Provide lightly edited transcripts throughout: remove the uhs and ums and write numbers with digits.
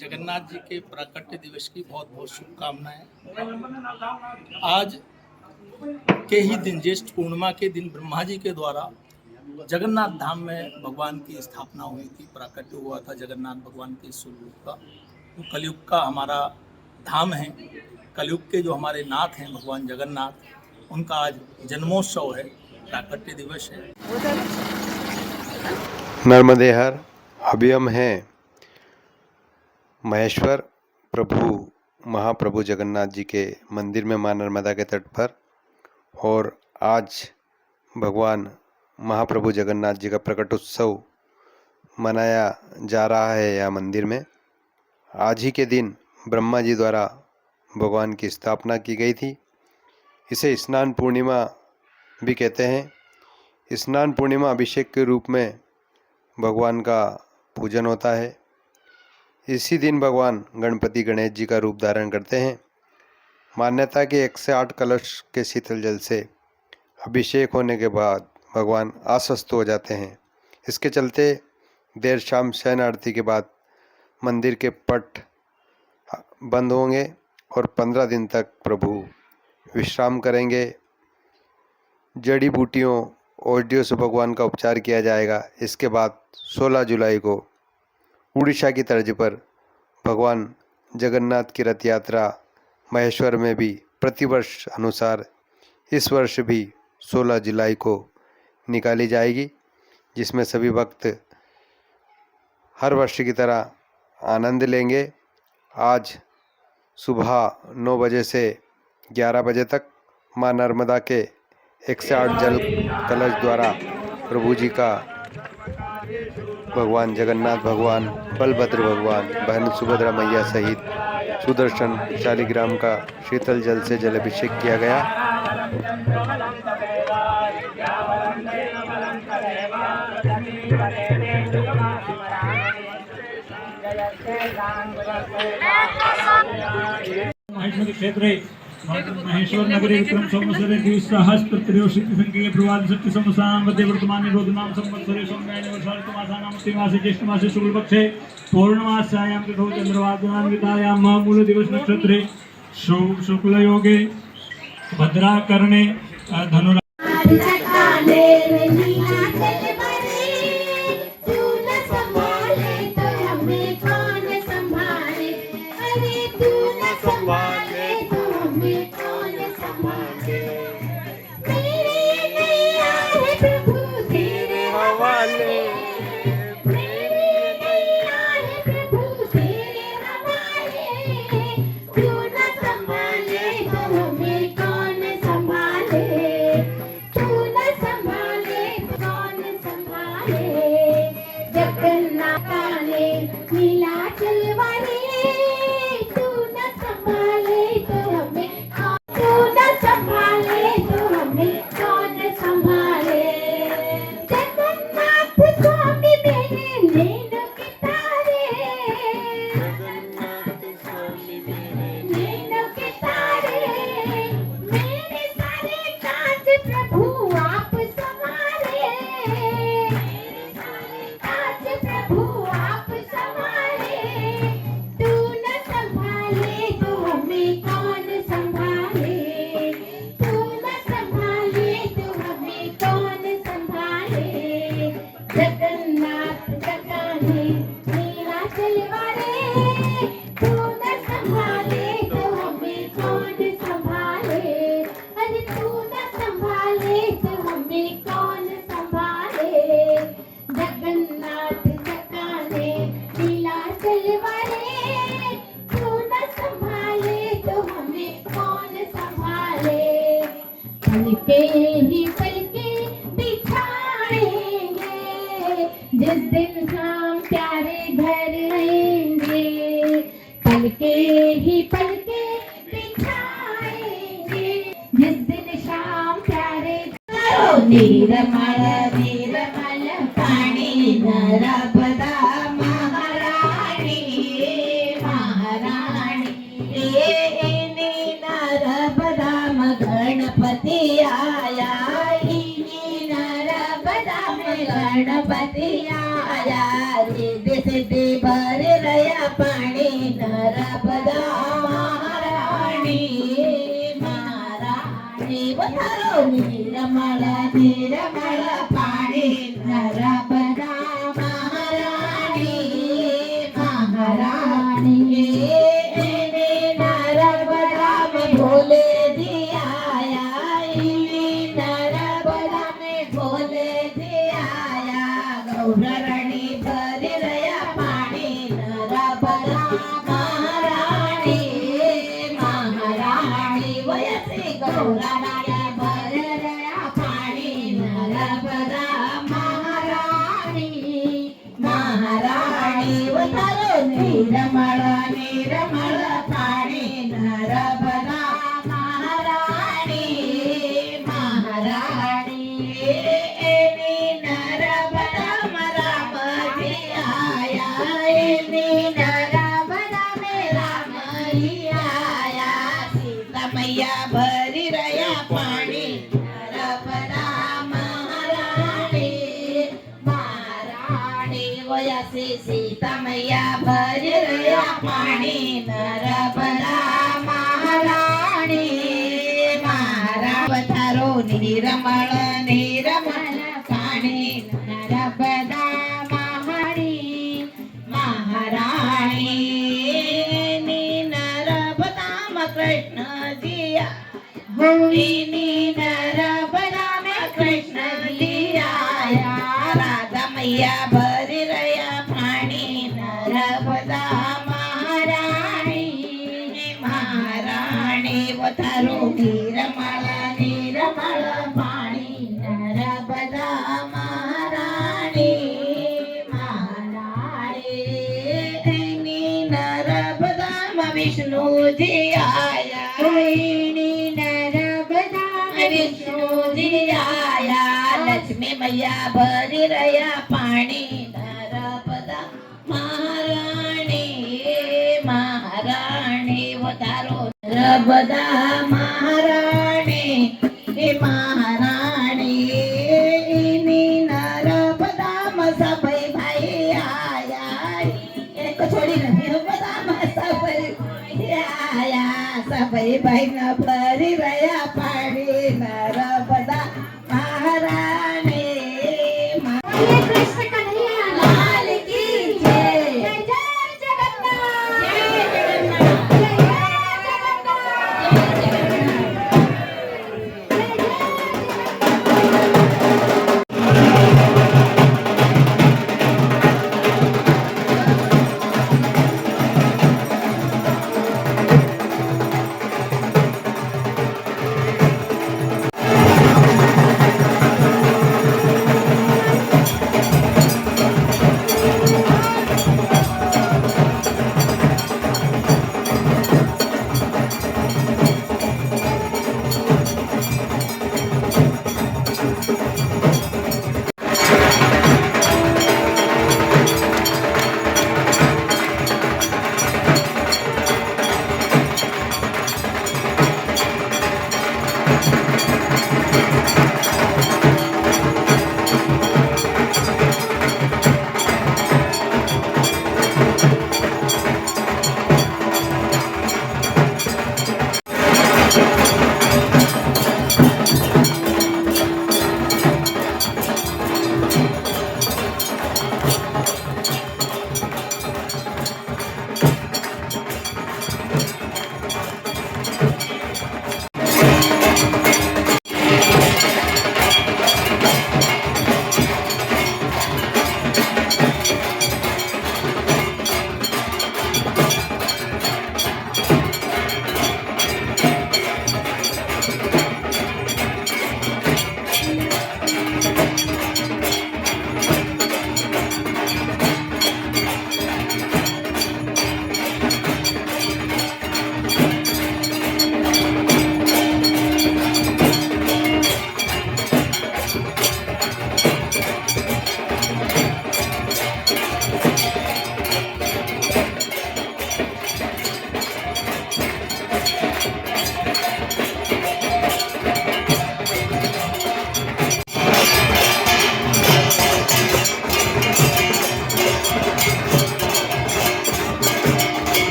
जगन्नाथ जी के प्राकट्य दिवस की बहुत बहुत शुभकामनाएं। आज के ही दिन, ज्येष्ठ पूर्णिमा के दिन, ब्रह्मा जी के द्वारा जगन्नाथ धाम में भगवान की स्थापना हुई थी, प्राकट्य हुआ था जगन्नाथ भगवान के स्वरूप का। तो कलयुग का हमारा धाम है, कलयुग के जो हमारे नाथ हैं भगवान जगन्नाथ, उनका आज जन्मोत्सव है, प्राकट्य दिवस है। नर्मदे हर अभी हम हैं महेश्वर प्रभु महाप्रभु जगन्नाथ जी के मंदिर में मां नर्मदा के तट पर, और आज भगवान महाप्रभु जगन्नाथ जी का प्रकट उत्सव मनाया जा रहा है। यह मंदिर में आज ही के दिन ब्रह्मा जी द्वारा भगवान की स्थापना की गई थी। इसे स्नान पूर्णिमा भी कहते हैं। स्नान पूर्णिमा अभिषेक के रूप में भगवान का पूजन होता है। इसी दिन भगवान गणपति गणेश जी का रूप धारण करते हैं। मान्यता के 108 कलश के शीतल जल से अभिषेक होने के बाद भगवान आश्वस्त हो जाते हैं। इसके चलते देर शाम शयन आरती के बाद मंदिर के पट बंद होंगे और 15 दिन तक प्रभु विश्राम करेंगे। जड़ी बूटियों औषधियों से भगवान का उपचार किया जाएगा। इसके बाद 16 जुलाई को उड़ीसा की तर्ज पर भगवान जगन्नाथ की रथ यात्रा महेश्वर में भी प्रतिवर्ष अनुसार इस वर्ष भी 16 जुलाई को निकाली जाएगी, जिसमें सभी भक्त हर वर्ष की तरह आनंद लेंगे। आज सुबह 9 बजे से 11 बजे तक मां नर्मदा के 108 जल कलश द्वारा प्रभु जी का भगवान जगन्नाथ भगवान, बलभद्र भगवान, बहन सुभद्रा मैया सहित सुदर्शन शालिग्राम का शीतल जल से जल अभिषेक किया गया। महेश्वर नगरे विक्रम संवत्सरे द्विसहस्त्रत्रयोदशी संख्ये प्रवाद सत्य संवत्सराणां मध्ये वर्तमाने रोधनाम संवत्सरे सोमयाने वर्षाऋतुमासानां उत्तरमासे ज्येष्ठमासे शुक्लपक्षे पौर्णमास्यायां तिथौ चंद्रवादनान्वितायां मूल दिवस नक्षत्रे शुक्लयोगे भद्राकर्णे धनुरा जिस दिन हम प्यारे घर आएंगे, पलके ही पलके बिछाएंगे। जिस दिन शाम प्यारे निर्मल निर्मल पानी नर्मदा महारानी महारानी नर्मदा गणपति आया, गणपति आया, सिद्धि सिद्धि भर रया पानी નર્મદા મહારાણી મહારાણી વધારો નિર્મળ નિર્મળ પાણી નર્મદા મહારાણી મહારાણી નર્મદા में भोले दिया नर्मदा में भोले दिया गौरणी भरी रया पाणी नर्मदा महाराणी महाराणी वयसी गौरणी भरी रया पाणी नर्मदा महाराणी महाराणी वतारो निर्मळ निर्मळ पाणी नर्मदा महाराणी महाराणी एनी नर्मदा राम जी आया एनी नर्मदा में राम जी आया सीता मैया भरी रया पाणी नर्मदा महाराणी महाराणी वयसी सीता मैया भरी रया पाणी नर्मदा महाराणी महारावतारो निर्मळ निर्मळ पाणी नर्मदा महाराणी महाराणी नर्मदा कृष्ण जिया होनी नर्मदा में कृष्ण जिया राधा मैया भरी रया पाणी नर्मदा महाराणी महाराणी वतारो निर्मळ निर्मळ पाणी नर्मदा महाराणी महाराणी नर्मदा में विष्णु जी आया नर्मदा विष्णु जी आया लक्ष्मी मैया भरी रया पाणी नर्मदा महाराणी महाराणी वतारो नर्मदा महाराणी महाराणी नर्मदा में सबै भाई आया एक छोड़ी नर्मदा में सबै आया सबै भाई न भरी रया पाणी नर्मदा महाराणी कृष्ण कन्हैया लाल की जय जय जगन्नाथ जय जगन्नाथ जय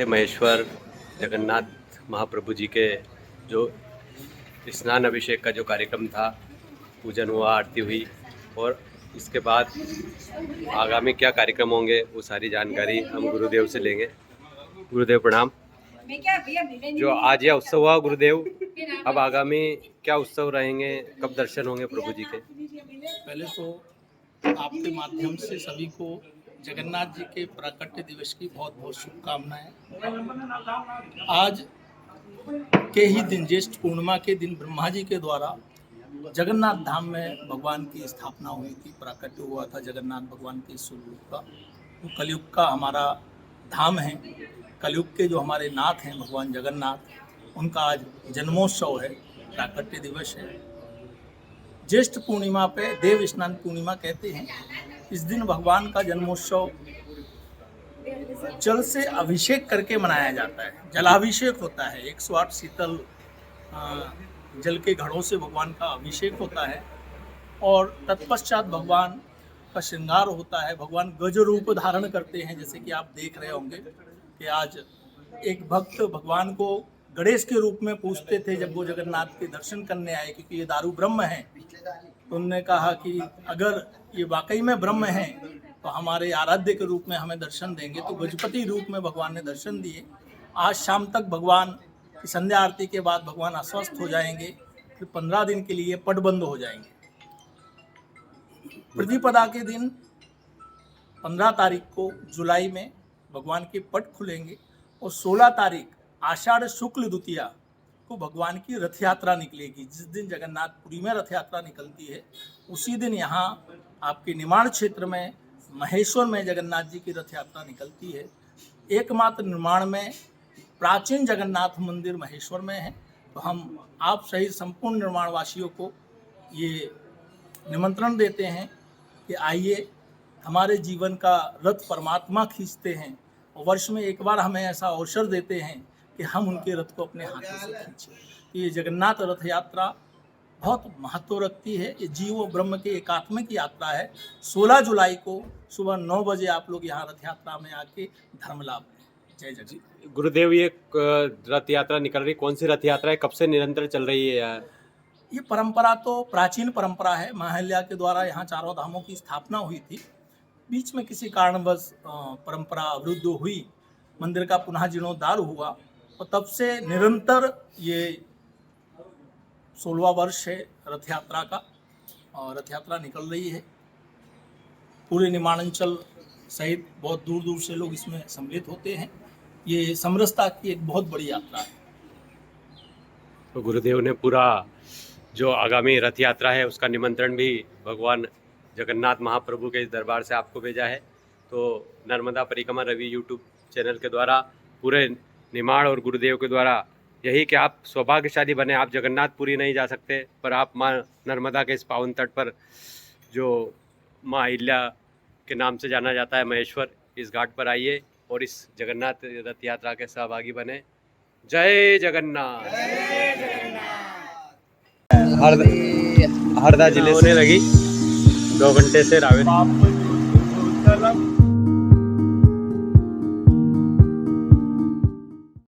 महेश्वर जगन्नाथ महाप्रभु जी के जो स्नान अभिषेक का जो कार्यक्रम था, पूजन हुआ, आरती हुई, और इसके बाद आगामी क्या कार्यक्रम होंगे वो सारी जानकारी हम गुरुदेव से लेंगे। गुरुदेव प्रणाम। जो आज यह उत्सव हुआ गुरुदेव, अब आगामी क्या उत्सव रहेंगे, कब दर्शन होंगे प्रभु जी के? पहले तो आपके माध्यम से सभी को जगन्नाथ जी के प्राकट्य दिवस की बहुत बहुत शुभकामनाएं। आज के ही दिन, ज्येष्ठ पूर्णिमा के दिन, ब्रह्मा जी के द्वारा जगन्नाथ धाम में भगवान की स्थापना हुई थी, प्राकट्य हुआ था जगन्नाथ भगवान के स्वरूप का। तो कलयुग का हमारा धाम है, कलयुग के जो हमारे नाथ हैं भगवान जगन्नाथ, उनका आज जन्मोत्सव है, प्राकट्य दिवस है। ज्येष्ठ पूर्णिमा पे देव स्नान पूर्णिमा कहते हैं। इस दिन भगवान का जन्मोत्सव जल से अभिषेक करके मनाया जाता है। जलाभिषेक होता है, 108 शीतल जल के घड़ों से भगवान का अभिषेक होता है, और तत्पश्चात भगवान का श्रृंगार होता है। भगवान गज रूप धारण करते हैं, जैसे कि आप देख रहे होंगे कि आज एक भक्त भगवान को गणेश के रूप में पूजते थे जब वो जगन्नाथ के दर्शन करने आए, क्योंकि ये दारू ब्रह्म है। तो उन्होंने कहा कि अगर ये वाकई में ब्रह्म है तो हमारे आराध्य के रूप में हमें दर्शन देंगे। तो गजपति रूप में भगवान ने दर्शन दिए। आज शाम तक भगवान की संध्या आरती के बाद भगवान अस्वस्थ हो जाएंगे, फिर 15 दिन के लिए पट बंद हो जाएंगे। प्रतिपदा के दिन 15 तारीख को जुलाई में भगवान के पट खुलेंगे, और 16 तारीख आषाढ़ शुक्ल द्वितीया को भगवान की रथ यात्रा निकलेगी। जिस दिन जगन्नाथपुरी में रथ यात्रा निकलती है, उसी दिन यहाँ आपके निर्माण क्षेत्र में महेश्वर में जगन्नाथ जी की रथ यात्रा निकलती है। एकमात्र निर्माण में प्राचीन जगन्नाथ मंदिर महेश्वर में है। तो हम आप सहित संपूर्ण निर्माण वासियों को ये निमंत्रण देते हैं कि आइए, हमारे जीवन का रथ परमात्मा खींचते हैं, और वर्ष में एक बार हमें ऐसा अवसर देते हैं कि हम उनके रथ को अपने हाथों से खींचें। तो ये जगन्नाथ रथ यात्रा बहुत महत्व रखती है। ये जीव और ब्रह्म के एकात्म की यात्रा है। 16 जुलाई को सुबह 9 बजे आप लोग यहाँ रथ यात्रा में आके धर्म लाभ लें। जय जगन्नाथ। गुरुदेव, ये रथ यात्रा निकल रही, कौन सी रथ यात्रा है, कब से निरंतर चल रही है यार? ये परंपरा तो प्राचीन परंपरा है। महाल्या के द्वारा यहाँ चारों धामों की स्थापना हुई थी। बीच में किसी कारणवश परंपरा अवरुद्ध हुई, मंदिर का पुनः जीर्णोद्धार हुआ, और तब से निरंतर ये 16वां वर्ष है रथ यात्रा का, और रथ यात्रा निकल रही है। पूरे निर्माणांचल सहित बहुत दूर दूर से लोग इसमें सम्मिलित होते हैं। ये समरसता की एक बहुत बड़ी यात्रा है। तो गुरुदेव ने पूरा जो आगामी रथ यात्रा है उसका निमंत्रण भी भगवान जगन्नाथ महाप्रभु के इस दरबार से आपको भेजा है। तो नर्मदा परिक्रमा रवि यूट्यूब चैनल के द्वारा पूरे निमाड़ और गुरुदेव के द्वारा यही कि आप सौभाग्यशाली बने। आप जगन्नाथपुरी नहीं जा सकते, पर आप माँ नर्मदा के इस पावन तट पर, जो माँ अहिल्या के नाम से जाना जाता है महेश्वर, इस घाट पर आइए और इस जगन्नाथ रथ यात्रा के सहभागी बने। जय जगन्नाथ। हरदा जिले से लगी 2 घंटे से रावेत